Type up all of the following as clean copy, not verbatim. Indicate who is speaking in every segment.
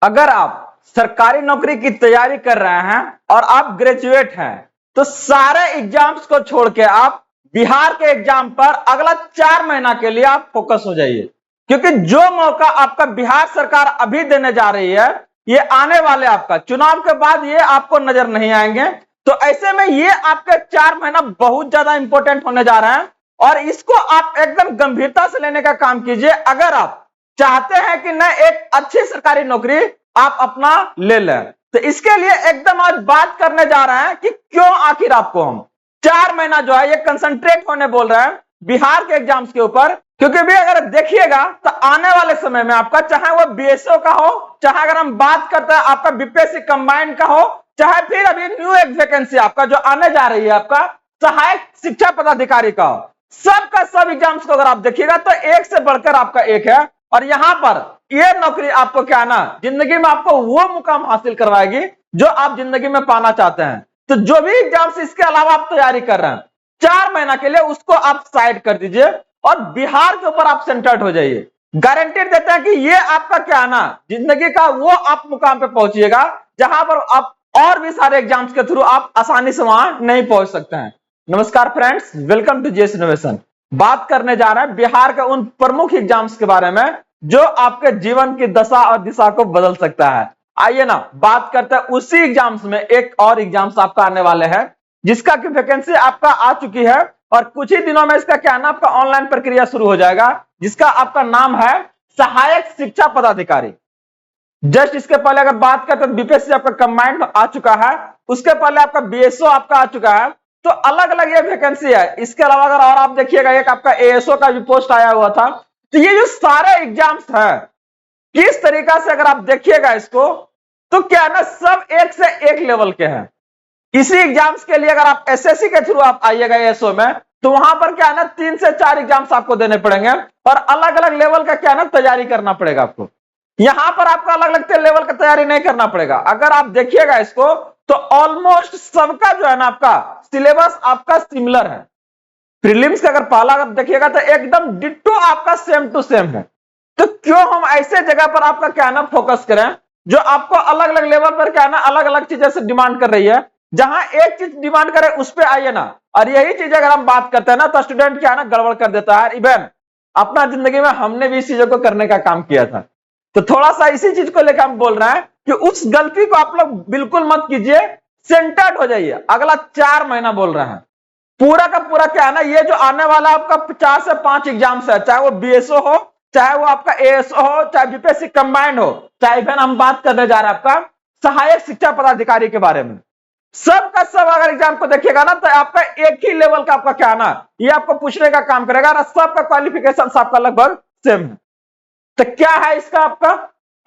Speaker 1: अगर आप सरकारी नौकरी की तैयारी कर रहे हैं और आप ग्रेजुएट हैं तो सारे एग्जाम्स को छोड़ के आप बिहार के एग्जाम पर अगला 4 महीना के लिए आप फोकस हो जाइए, क्योंकि जो मौका आपका बिहार सरकार अभी देने जा रही है ये आने वाले आपका चुनाव के बाद ये आपको नजर नहीं आएंगे। तो ऐसे में ये आपके 4 महीना बहुत ज्यादा इंपॉर्टेंट होने जा रहे हैं और इसको आप एकदम गंभीरता से लेने का काम कीजिए अगर आप चाहते हैं कि न एक अच्छी सरकारी नौकरी आप अपना ले लें। तो इसके लिए एकदम आज बात करने जा रहे हैं कि क्यों आखिर आपको हम 4 महीना जो है ये कंसंट्रेट होने बोल रहे हैं बिहार के एग्जाम्स के ऊपर, क्योंकि भी अगर देखिएगा तो आने वाले समय में आपका चाहे वो बीएसओ का हो, चाहे अगर हम बात करते हैं आपका बीपीएससी कंबाइंड का हो, चाहे फिर अभी न्यू एक वैकेंसी आपका जो आने जा रही है आपका सहायक शिक्षा पदाधिकारी का हो, सबका सब एग्जाम्स को अगर आप देखिएगा तो एक से बढ़कर आपका एक है। और यहां पर यह नौकरी आपको क्या ना जिंदगी में आपको वो मुकाम हासिल करवाएगी जो आप जिंदगी में पाना चाहते हैं। तो जो भी एग्जाम्स इसके अलावा आप तैयारी कर रहे हैं 4 महीना के लिए उसको आप साइड कर दीजिए और बिहार के ऊपर आप सेंटर्ड हो जाइए। गारंटी देते हैं कि ये आपका क्या ना जिंदगी का वो आप मुकाम पे पहुंचिएगा जहां पर आप और भी सारे एग्जाम्स के थ्रू आप आसानी से वहां नहीं पहुंच सकते हैं। नमस्कार friends, welcome to JS innovation. बात करने जा रहे हैं बिहार के उन प्रमुख एग्जाम्स के बारे में जो आपके जीवन की दशा और दिशा को बदल सकता है। आइए ना बात करते हैं उसी एग्जाम्स में एक और एग्जाम्स आपका आने वाले हैं जिसका की वैकेंसी आपका आ चुकी है और कुछ ही दिनों में इसका क्या ना आपका ऑनलाइन प्रक्रिया शुरू हो जाएगा जिसका आपका नाम है सहायक शिक्षा पदाधिकारी। जस्ट इसके पहले अगर बात करते हैं बीपीएससी आपका कंबाइंड आ चुका है, उसके पहले आपका बीएसओ आपका आ चुका है। तो अलग अलग ये वैकेंसी है। इसके अलावा अगर और आप देखिएगा एक आपका एएसओ का भी पोस्ट आया हुआ था। तो ये जो सारे एग्जाम्स है किस तरीका से अगर आप देखिएगा इसको तो क्या ना सब एक से एक लेवल के हैं। इसी एग्जाम्स के लिए अगर आप एसएससी के थ्रू आप आइएगा एएसओ में तो वहां पर क्या ना 3 से 4 एग्जाम्स आपको देने पड़ेंगे और अलग अलग लेवल का क्या ना तैयारी करना पड़ेगा आपको। यहां पर आपका अलग अलग लेवल का तैयारी नहीं करना पड़ेगा। अगर आप देखिएगा इसको तो ऑलमोस्ट सबका जो है ना आपका सिलेबस आपका सिमिलर है। प्रीलिम्स का अगर पहला अगर देखिएगा तो एकदम डिट्टो आपका सेम टू सेम है। तो क्यों हम ऐसे जगह पर आपका क्या ना फोकस करें जो आपको अलग अलग लेवल पर क्या ना अलग अलग चीजें से डिमांड कर रही है। जहां एक चीज डिमांड करे उस पर आइए ना। और यही चीज अगर हम बात करते हैं ना तो स्टूडेंट क्या ना गड़बड़ कर देता है। इवन अपना जिंदगी में हमने भी इस चीजों को करने का काम किया था। तो थोड़ा सा इसी चीज को लेकर हम बोल रहे हैं कि उस गलती को आप लोग बिल्कुल मत कीजिए, सेंटर्ड हो जाइए। अगला 4 महीना बोल रहे हैं पूरा का पूरा क्या है ना ये जो आने वाला आपका 4 से 5 एग्जाम्स है, चाहे वो बीएसओ हो, चाहे वो आपका एएसओ हो, चाहे बीपीएससी कंबाइंड हो, चाहे इवन हम बात करने जा रहे हैं आपका सहायक शिक्षा पदाधिकारी के बारे में। सब का सब अगर एग्जाम को देखिएगा ना तो आपका एक ही लेवल का आपका क्या ना ये आपको पूछने का काम करेगा और सबका क्वालिफिकेशन आपका लगभग सेम है। तो क्या है इसका आपका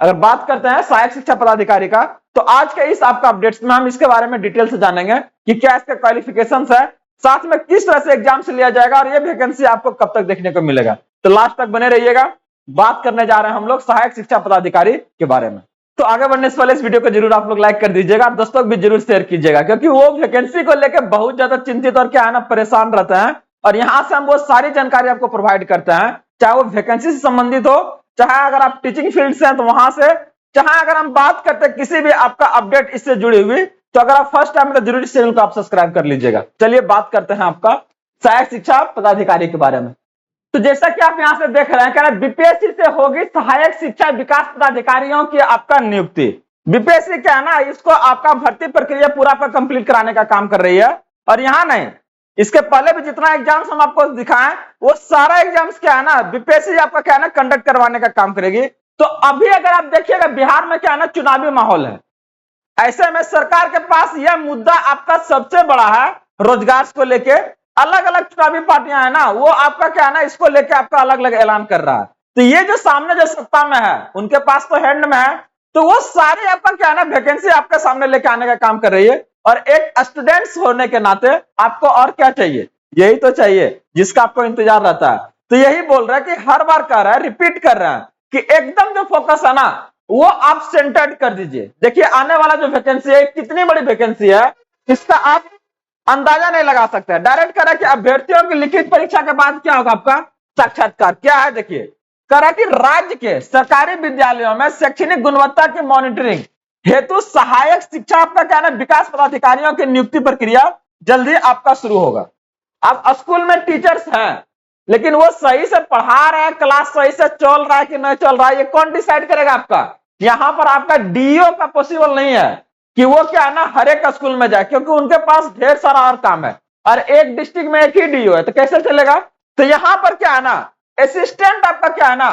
Speaker 1: अगर बात करते हैं सहायक शिक्षा पदाधिकारी का तो आज के इस आपका अपडेट्स में हम इसके बारे में डिटेल से जानेंगे कि क्या इसका क्वालिफिकेशन है, साथ में किस तरह से एग्जाम से लिया जाएगा और ये वैकेंसी आपको कब तक देखने को मिलेगा। तो लास्ट तक बने रहिएगा। बात करने जा रहे हैं हम लोग सहायक शिक्षा पदाधिकारी के बारे में। तो आगे बढ़ने से पहले इस वीडियो को जरूर आप लोग लाइक कर दीजिएगा और दोस्तों भी जरूर शेयर कीजिएगा, क्योंकि वो वैकेंसी को लेकर बहुत ज्यादा चिंतित और क्या है ना परेशान रहते हैं और यहां से हम वो सारी जानकारी आपको प्रोवाइड करते हैं, चाहे वो वैकेंसी से संबंधित हो, चाहे अगर आप टीचिंग फील्ड से हैं तो वहां से, चाहे अगर हम बात करते हैं किसी भी आपका अपडेट इससे जुड़ी हुई। तो अगर आप फर्स्ट टाइम तो जरूर इस चैनल को आप सब्सक्राइब कर लीजिएगा। चलिए बात करते हैं आपका सहायक शिक्षा पदाधिकारी के बारे में। तो जैसा कि आप यहां से देख रहे हैं क्या बीपीएससी से होगी सहायक शिक्षा विकास पदाधिकारियों की आपका नियुक्ति। बीपीएससी क्या है ना इसको आपका भर्ती प्रक्रिया पूरा पर कंप्लीट कराने का काम कर रही है। और यहां नहीं, इसके पहले भी जितना एग्जाम्स हम आपको दिखाएं वो सारा एग्जाम्स क्या है ना बीपीएससी आपका क्या है ना कंडक्ट करवाने का काम करेगी। तो अभी अगर आप देखिएगा बिहार में क्या है ना चुनावी माहौल है, ऐसे में सरकार के पास यह मुद्दा आपका सबसे बड़ा है रोजगार को लेके। अलग अलग चुनावी पार्टियां है ना वो आपका क्या है ना इसको लेके आपका अलग अलग ऐलान कर रहा है। तो ये जो सामने जो सत्ता में है उनके पास तो हैंड में है, तो वो सारे आपका क्या है ना वैकेंसी आपके सामने लेके आने का काम कर रही है। और एक स्टूडेंट्स होने के नाते आपको और क्या चाहिए, यही तो चाहिए जिसका आपको इंतजार रहता है। तो यही बोल रहा है कि हर बार कह रहा है, रिपीट कर रहा है कि एकदम जो फोकस है ना वो आप सेंटर्ड कर दीजिए। देखिए आने वाला जो वैकेंसी है कितनी बड़ी वैकेंसी है इसका आप अंदाजा नहीं लगा सकते। डायरेक्ट कह रहा है कि अभ्यर्थियों की लिखित परीक्षा के बाद क्या होगा आपका साक्षात्कार। क्या है देखिए करा कि राज्य के सरकारी विद्यालयों में शैक्षणिक गुणवत्ता की मॉनिटरिंग हेतु सहायक शिक्षा आपका क्या है, विकास पदाधिकारियों की नियुक्ति प्रक्रिया जल्द ही आपका शुरू होगा। अब स्कूल में टीचर्स हैं, लेकिन वो सही से पढ़ा रहे हैं, क्लास सही से चल रहा है कि नहीं चल रहा है, ये कौन डिसाइड करेगा आपका? यहां पर आपका डीओ का पॉसिबल नहीं है कि वो क्या है ना हर एक स्कूल में जाए, क्योंकि उनके पास ढेर सारा और काम है और एक डिस्ट्रिक्ट में एक ही डीओ है, तो कैसे चलेगा? तो यहां पर क्या है ना असिस्टेंट आपका क्या है ना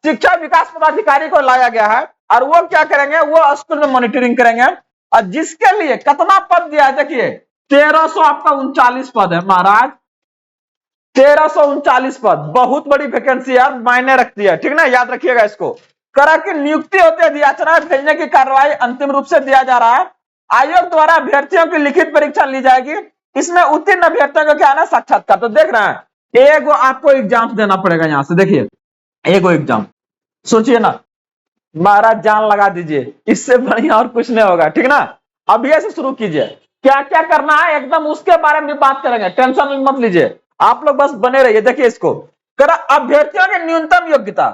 Speaker 1: शिक्षा विकास पदाधिकारी को लाया गया है और वो क्या करेंगे, वो स्कूल में मॉनिटरिंग करेंगे। और जिसके लिए कितना पद दिया है, देखिए 1300 आपका 39 पद है महाराज, 1339 पद, बहुत बड़ी वैकेंसी यार, मायने रखती है, ठीक ना, याद रखिएगा इसको। करा की नियुक्ति होते याचना भेजने की कार्रवाई अंतिम रूप से दिया जा रहा है। आयोग द्वारा अभ्यर्थियों की लिखित परीक्षा ली जाएगी, इसमें उत्तीर्ण अभ्यर्थियों का क्या है ना साक्षात्कार। तो देख रहे हैं एगो आपको एग्जाम देना पड़ेगा, यहां से देखिए एगो एग्जाम, सोचिए ना महाराज जान लगा दीजिए, इससे बढ़िया और कुछ नहीं होगा, ठीक ना। अभी से शुरू कीजिए, क्या क्या करना है एकदम उसके बारे में बात करेंगे, टेंशन मत लीजिए, आप लोग बस बने रहिए। देखिए इसको करा अभ्यर्थियों की न्यूनतम योग्यता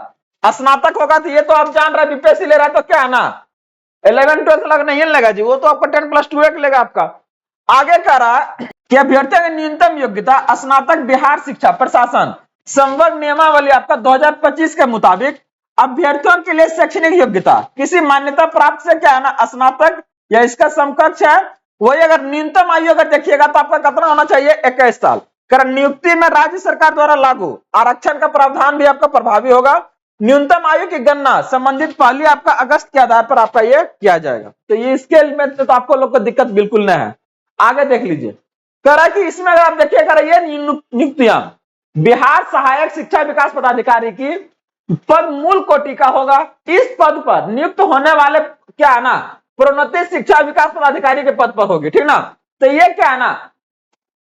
Speaker 1: स्नातक होगा, तो ये तो आप जान रहे बीपीएससी ले रहा है तो क्या है ना 11 12 लग नहीं लेगा जी, वो तो आपका 10+2 एक लेगा आपका। आगे कह रहा है कि अभ्यर्थियों की न्यूनतम योग्यता स्नातक बिहार शिक्षा प्रशासन संवर्ग नियमावली आपका 2025 के मुताबिक अभ्यर्थियों के लिए शैक्षणिक योग्यता किसी मान्यता प्राप्त से क्या है ना स्नातक या इसका समकक्ष है, वही अगर न्यूनतम आयु अगर देखिएगा तो आपका कितना होना चाहिए 21 साल। कारण नियुक्ति में राज्य सरकार द्वारा लागू आरक्षण का प्रावधान भी आपका प्रभावी होगा। न्यूनतम आयु की गणना संबंधित पहली आपका अगस्त के आधार पर आपका ये किया जाएगा, तो ये स्केल में तो आपको लोग को दिक्कत बिल्कुल नहीं है। आगे देख लीजिए करा कि इसमें अगर आप देखिएगा ये नियुक्तियां बिहार सहायक शिक्षा विकास पदाधिकारी की पद मूल कोटि का होगा। इस पद पर नियुक्त होने वाले क्या है ना प्रोन्नति शिक्षा विकास पदाधिकारी के पद पर होगी, ठीक ना। तो ये क्या है ना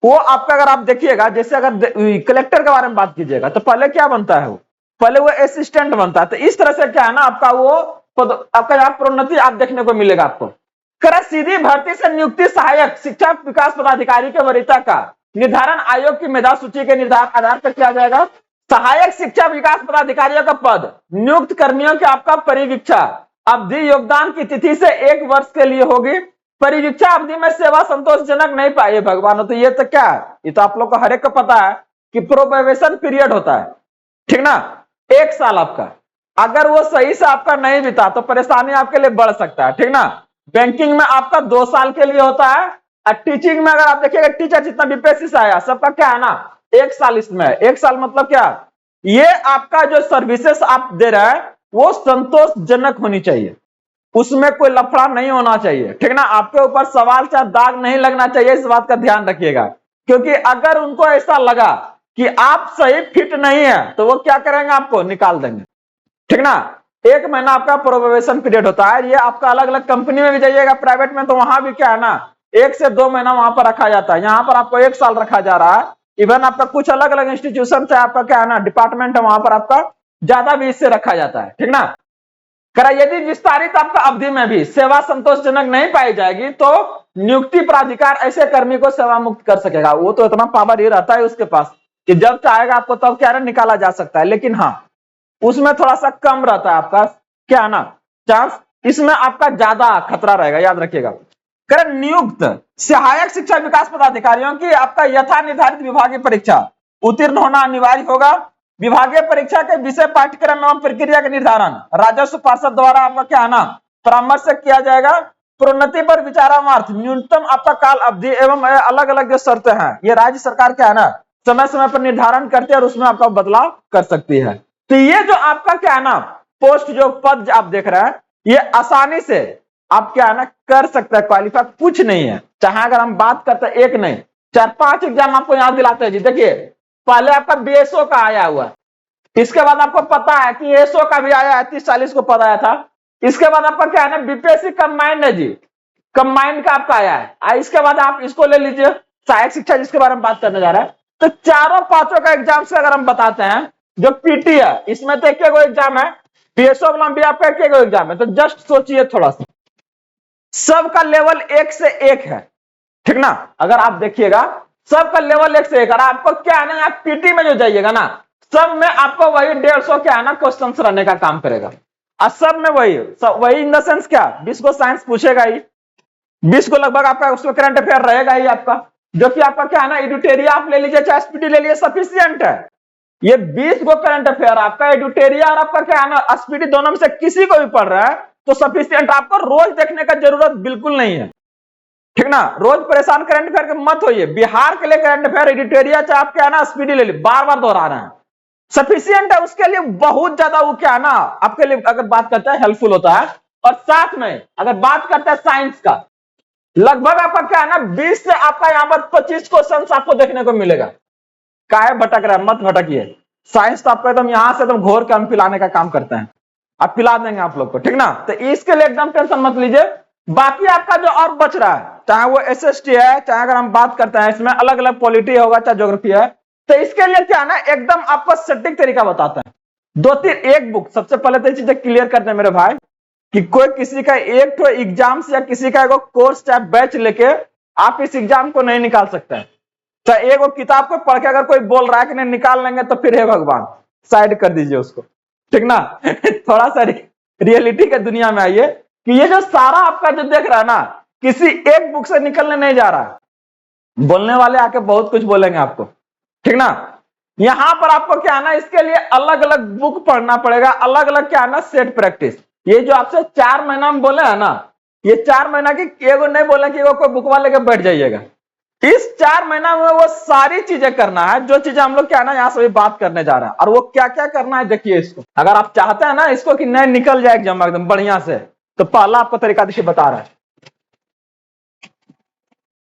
Speaker 1: वो आपका अगर आप देखिएगा जैसे अगर कलेक्टर के बारे में बात कीजिएगा तो पहले क्या बनता है, वो पहले वो असिस्टेंट बनता है। तो इस तरह से क्या है ना आपका वो पद आपका यहाँ प्रोन्नति आप देखने को मिलेगा आपको। करा सीधी भर्ती से नियुक्ति सहायक शिक्षा विकास पदाधिकारी के वरीयता का निर्धारण आयोग की मेधा सूची के निर्धारण आधार पर किया जाएगा। सहायक शिक्षा विकास पदाधिकारियों का पद नियुक्त कर्मियों की आपका परिवीक्षा अवधि योगदान की तिथि से 1 वर्ष के लिए होगी। परिवीक्षा अवधि में सेवा संतोषजनक नहीं पाई भगवान, तो ये तो क्या है, ये तो आप लोग को हर एक को पता है कि प्रोबेशन पीरियड होता है, ठीक ना, 1 साल आपका। अगर वो सही से आपका नहीं बीता तो परेशानी आपके लिए बढ़ सकता है, ठीक ना। बैंकिंग में आपका 2 साल के लिए होता है और टीचिंग में अगर आप देखिएगा टीचर जितना बीपीएससी से आया सबका क्या है ना 1 साल इसमें। 1 साल मतलब क्या, ये आपका जो सर्विसेज आप दे रहे हैं वो संतोषजनक होनी चाहिए, उसमें कोई लफड़ा नहीं होना चाहिए, ठीक ना। आपके ऊपर सवाल चाहे दाग नहीं लगना चाहिए, इस बात का ध्यान रखिएगा, क्योंकि अगर उनको ऐसा लगा कि आप सही फिट नहीं है तो वो क्या करेंगे, आपको निकाल देंगे, ठीक ना। 1 महीना आपका प्रोबेशन पीरियड होता है। ये आपका अलग अलग कंपनी में भी जाइएगा प्राइवेट में तो वहां भी क्या है ना 1 से 2 महीना वहां पर रखा जाता है, यहाँ पर आपको 1 साल रखा जा रहा है। इवन आपका कुछ अलग अलग इंस्टीट्यूशन से आपका क्या है ना डिपार्टमेंट है वहां पर आपका ज्यादा भी इससे रखा जाता है, ठीक ना। करा यदि विस्तारित आपका अवधि में भी सेवा संतोषजनक नहीं पाई जाएगी तो नियुक्ति प्राधिकार ऐसे कर्मी को सेवा मुक्त कर सकेगा। वो तो इतना पावर ही रहता है उसके पास कि जब चाहेगा आपको तब क्या है निकाला जा सकता है, लेकिन हाँ उसमें थोड़ा सा कम रहता है आपका क्या है ना चांस, इसमें आपका ज्यादा खतरा रहेगा, याद रखिएगा। कर नियुक्त सहायक शिक्षा विकास पदाधिकारियों की आपका यथा निर्धारित विभागीय परीक्षा उत्तीर्ण होना अनिवार्य होगा। विभागीय परीक्षा के विषय पाठ्यक्रम एवं प्रक्रिया के निर्धारण राजस्व पार्षद द्वारा आपका क्या है ना परामर्श से किया जाएगा। प्रोन्नति पर विचारार्थ न्यूनतम आपका काल अवधि एवं अलग अलग जो शर्तें हैं ये राज्य सरकार क्या है ना समय समय पर निर्धारण करती है और उसमें आपका बदलाव कर सकती है। तो ये जो आपका क्या है ना पोस्ट जो पद आप देख रहे हैं ये आसानी से आप क्या है ना कर सकते हैं, क्वालिफाई कुछ नहीं है। चाहे अगर हम बात करते हैं एक नहीं 4-5 एग्जाम आपको याद दिलाते हैं जी। देखिए पहले आपका बीएसओ का आया हुआ, इसके बाद आपको पता है कि एसओ का भी आया है 30-40 को पता आया था। इसके बाद आपका क्या है ना बीपीएससी कंबाइंड है जी, कंबाइंड का आपका आया है। इसके बाद आप इसको ले लीजिए सहायक शिक्षा जिसके बारे में बात करने जा रहा है। तो 4-5 का एग्जाम से अगर हम बताते हैं जो पीटी है इसमें तो एक एग्जाम है, बीएसओ वाला भी आपका एक एग्जाम है। तो जस्ट सोचिए थोड़ा सा, सबका लेवल 1 से 1 है, ठीक ना। अगर आप देखिएगा सबका लेवल 1 से 1 और आपको क्या है ना आप पीटी में जो जाइएगा ना सब में आपको वही 150 क्या है ना क्वेश्चन रहने का काम करेगा। और सब में वही इन द सेंस क्या 20 को साइंस पूछेगा ही, 20 को लगभग आपका उसमें करंट अफेयर रहेगा ही आपका, जो कि आपका क्या है ना एडिटोरिया आप ले लीजिए चाहे एसपीटी ले लीजिए सफिशियंट है। ये 20 को करंट अफेयर आपका एडिटोरिया और आपका क्या है ना एसपीटी दोनों में से किसी को भी पढ़ रहा है तो सफिशियंट, आपको रोज देखने का जरूरत बिल्कुल नहीं है, ठीक ना। रोज परेशान करंट अफेयर के मत होइए, बिहार के लिए करंट अफेयर एडिटोरिया चाहे आप क्या है ना एसपीटी ले लीजिए, बार बार दोहरा रहे हैं, सफिशियंट है उसके लिए, बहुत ज्यादा वो क्या है ना आपके लिए अगर बात करते हैं हेल्पफुल होता है। और साथ में अगर बात करते हैं साइंस का, लगभग आपका क्या है ना 20 से आपका यहाँ पर 25 क्वेश्चन आपको देखने को मिलेगा। काहे भटक रहा है, मत भटकिए, साइंस तो आपको एकदम यहां से एकदम घोर के हम पिलाने का काम करते हैं, अब पिला देंगे आप लोग को, ठीक ना। तो इसके लिए एकदम टेंशन मत लीजिए। बाकी आपका जो और बच रहा है चाहे वो एसएसटी है, चाहे अगर हम बात करते हैं इसमें अलग अलग पॉलिटी होगा चाहे ज्योग्राफी है, तो इसके लिए क्या है ना एकदम आपको सटीक तरीका बताते हैं। 2-3 एक बुक सबसे पहले तो चीजें क्लियर करते हैं मेरे भाई कि कोई किसी का एक तो एग्जाम्स या किसी का एक कोर्स चाहे बैच लेके आप इस एग्जाम को नहीं निकाल सकते हैं। चाहे एक किताब को पढ़ के अगर कोई बोल रहा है कि नहीं निकाल लेंगे तो फिर हे भगवान साइड कर दीजिए उसको, ठीक ना। थोड़ा सा रियलिटी के दुनिया में आइए कि ये जो सारा आपका जो देख रहा है ना किसी एक बुक से निकलने नहीं जा रहा है, बोलने वाले आके बहुत कुछ बोलेंगे आपको, ठीक ना। यहां पर आपको क्या है ना इसके लिए अलग अलग बुक पढ़ना पड़ेगा, अलग अलग क्या है ना सेट प्रैक्टिस। ये जो आपसे 4 महीना में बोले है ना, ये 4 महीना की एगो नहीं बोले कि एगो कोई बुक वाले के बैठ जाइएगा, इस 4 महीना में वो सारी चीजें करना है जो चीजें हम लोग क्या है ना यहाँ से बात करने जा रहे हैं। और वो क्या क्या करना है देखिए इसको, अगर आप चाहते हैं ना इसको कि नहीं निकल जाए एग्जाम एकदम बढ़िया से, तो पहला आपको तरीका देखिए बता रहा है।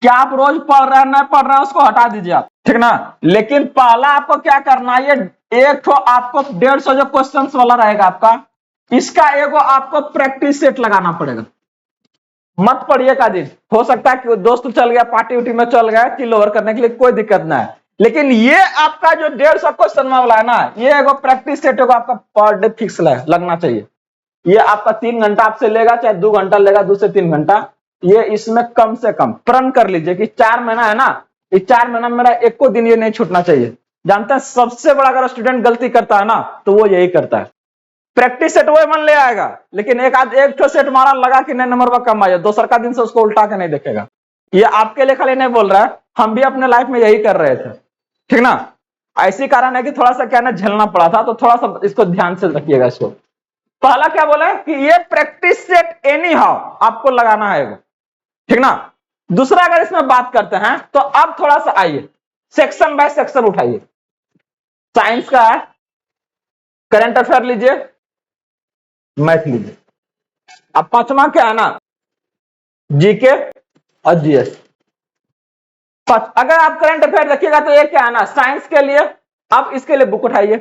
Speaker 1: क्या आप रोज पढ़ रहे हैं नहीं पढ़ रहे हैं उसको हटा दीजिए आप, ठीक ना। लेकिन पहला आपको क्या करना है, ये एक तो आपको 150 जो क्वेश्चंस वाला रहेगा आपका, इसका एगो आपको प्रैक्टिस सेट लगाना पड़ेगा। मत पढ़िए का दिन, हो सकता है कि दोस्त चल गया पार्टी उटी में चल गया चिल ओवर करने के लिए, कोई दिक्कत ना है। लेकिन ये आपका जो 150 क्वेश्चन वाला है ना, ये एगो प्रैक्टिस सेट एगो आपका पर डे फिक्स लगना चाहिए। ये आपका 3 घंटा आपसे लेगा चाहे 2 घंटा लेगा, 2 से 3 घंटा, ये इसमें कम से कम प्रण कर लीजिए कि 4 महीना है ना, इस 4 महीना में मेरा एक को दिन ये नहीं छूटना चाहिए। जानते हैं सबसे बड़ा अगर स्टूडेंट गलती करता है ना तो वो यही करता है, प्रैक्टिस सेट वो मन ले आएगा लेकिन एक सेट मारा लगा कि नहीं नंबर कम आया, दोसर का दिन से उसको उल्टा के नहीं देखेगा। ये आपके लिए खाली नहीं बोल रहा है, हम भी अपने लाइफ में यही कर रहे थे, ठीक ना। ऐसी कारण है कि थोड़ा सा क्या ना झेलना पड़ा था, तो थोड़ा सा इसको ध्यान से रखिएगा इसको। पहला क्या बोला कि ये प्रैक्टिस सेट एनी हाउ आपको लगाना है, ठीक ना। दूसरा अगर इसमें बात करते हैं तो अब थोड़ा सा आइए सेक्शन बाय सेक्शन उठाइए। साइंस का है, करंट अफेयर लीजिए, मैथ लीजिए। अब पांचवा क्या है ना जीके और जीएस। अगर आप करंट अफेयर रखिएगा तो ये क्या है ना साइंस के लिए, आप इसके लिए बुक उठाइए।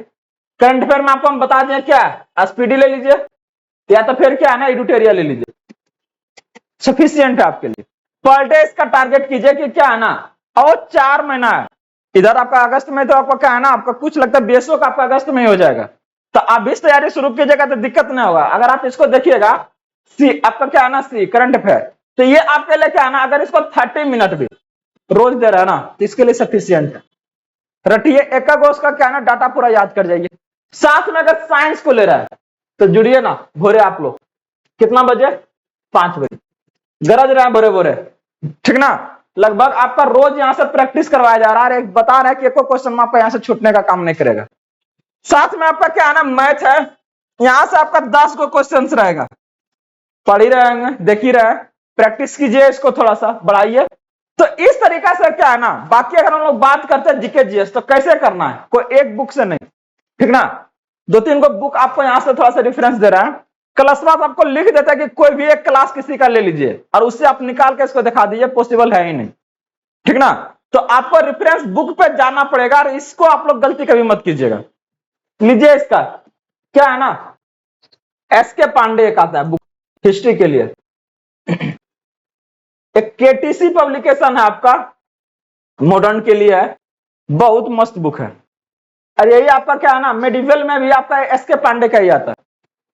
Speaker 1: करंट अफेयर में आपको हम बता दें क्या है, एसपीडी ले लीजिए या तो फिर क्या है ना एडिटोरियल ले लीजिए, सफिशियंट है आपके लिए। पर डे इसका टारगेट कीजिए कि क्या है ना, और 4 महीना है, इधर आपका अगस्त में तो आपका क्या है ना आपका कुछ लगता है बीएसओ का आपका अगस्त में ही हो जाएगा, तो आप इस तैयारी शुरू कीजिएगा तो दिक्कत नहीं होगा। अगर आप इसको देखिएगा सी आपका क्या है ना सी करंट अफेयर, तो ये आपके लिए क्या है ना अगर इसको 30 मिनट भी रोज दे रहा है ना तो इसके लिए सफिशियंट है। रटिए एक उसका क्या है ना डाटा पूरा याद कर जाइए। साथ में अगर साइंस को ले रहा है तो जुड़िए ना भोरे आप लोग, कितना बजे 5 बजे गरज रहे हैं भोरे भोरे, ठीक ना। लगभग आपका रोज यहां से प्रैक्टिस करवाया जा रहा है, एक बता रहा है कि एक क्वेश्चन आपका यहां से छूटने का काम नहीं करेगा। साथ में आपका क्या है ना मैथ है, यहां से आपका 10 को क्वेश्चन रहेगा, पढ़ ही रहेंगे देख ही रहे, प्रैक्टिस कीजिए इसको थोड़ा सा बढ़ाइए। तो इस तरीका से क्या है ना, बाकी अगर हम लोग बात करते हैं जीके जीएस तो कैसे करना है, कोई एक बुक से नहीं, ठीक ना। 2-3 को बुक आपको यहां से थोड़ा सा रेफरेंस दे रहा है, क्लास में आपको लिख देता है कि कोई भी एक क्लास किसी का ले लीजिए और उससे आप निकाल के इसको दिखा दीजिए, पॉसिबल है ही नहीं, ठीक ना। तो आपको रेफरेंस बुक पे जाना पड़ेगा और इसको आप लोग गलती कभी मत कीजिएगा। लीजिए इसका क्या है ना एसके पांडे एक आता है बुक हिस्ट्री के लिए, एक केटीसी पब्लिकेशन है आपका, मॉडर्न के लिए है, बहुत मस्त बुक है। और यही आपका क्या है ना मेडिवल में भी आपका एसके पांडे का ही आता है,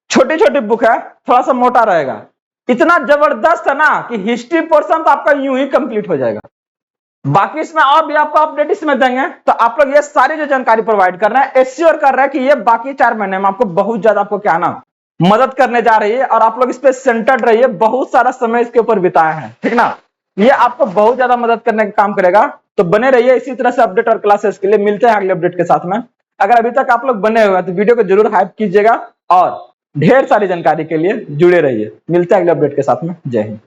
Speaker 1: छोटी छोटी बुक है, थोड़ा सा मोटा रहेगा, इतना जबरदस्त है ना कि हिस्ट्री पोर्शन तो आपका यूं ही कंप्लीट हो जाएगा। बाकी इसमें और भी आपको अपडेट इसमें देंगे। तो आप लोग ये सारी जो जानकारी प्रोवाइड कर रहे हैं, एश्योर कर रहे हैं कि ये बाकी 4 महीने में आपको बहुत ज्यादा आपको क्या ना मदद करने जा रही है, और आप लोग इस पे सेंटर्ड रहिए, बहुत सारा समय इसके ऊपर बिताए हैं, ठीक ना। ये आपको बहुत ज्यादा मदद करने का काम करेगा। तो बने रहिए इसी तरह से अपडेट और क्लासेस के लिए। मिलते हैं अगले अपडेट के साथ में। अगर अभी तक आप लोग बने हुए हैं तो वीडियो को जरूर हाइप कीजिएगा, और ढेर सारी जानकारी के लिए जुड़े रहिए। मिलते हैं अगले अपडेट के साथ में। जय हिंद।